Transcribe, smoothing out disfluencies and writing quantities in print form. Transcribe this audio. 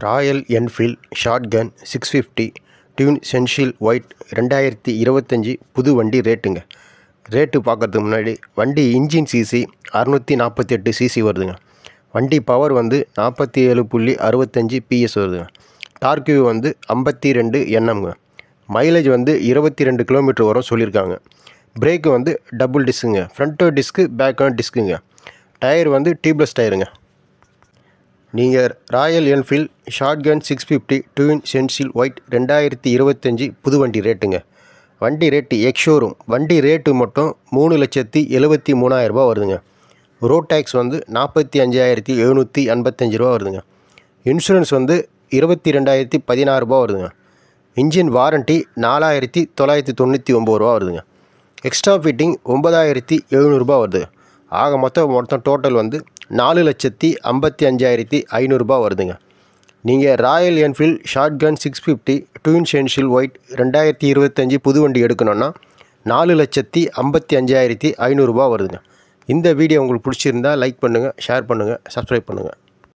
Royal Enfield Shotgun 650 dune stencil white 2025 புது வண்டி ரேட்டுங்க. ரேட்டு பார்க்கறதுக்கு முன்னாடி வண்டி இன்ஜின் சிசி 648 சிசி வருதுங்க. வண்டி பவர் வந்து 47.65 PS வருதுங்க. டார்க் வியூ வந்து 52 Nmங்க. மைலேஜ் வந்து 22 கிலோமீட்டர் வரும் சொல்லியிருக்காங்க. பிரேக்கு வந்து டபுள் டிஸ்க்குங்க. ஃப்ரண்ட்டு டிஸ்க்கு பேக்கு டிஸ்க்குங்க. டயர் வந்து டியூப்லெஸ் டயருங்க. நீங்கள் Royal Enfield Shotgun 650 dune stencil white 2025 புது வண்டி ரேட்டுங்க. வண்டி ரேட்டு எக்ஸ்ஷோரூம் வண்டி ரேட்டு மட்டும் 3,73,000 ரூபா வருதுங்க. ரோட் டேக்ஸ் வந்து 45,785 ரூபா வருதுங்க. இன்சூரன்ஸ் வந்து 22,016 ரூபா வருதுங்க. இன்ஜின் வாரண்ட்டி 4,999 ரூபா வருதுங்க. எக்ஸ்ட்ரா ஃபிட்டிங் 9,700 ரூபா வருது. ஆக மொத்தம் டோட்டல் வந்து 4,55,500 ரூபா வருதுங்க. நீங்கள் Royal Enfield Shotgun 650 dune stencil white 2025 புது வண்டி எடுக்கணுன்னா 4,55,500 ரூபா வருதுங்க. இந்த வீடியோ உங்களுக்கு பிடிச்சிருந்தா லைக் பண்ணுங்கள், ஷேர் பண்ணுங்கள், சப்ஸ்கிரைப் பண்ணுங்கள்.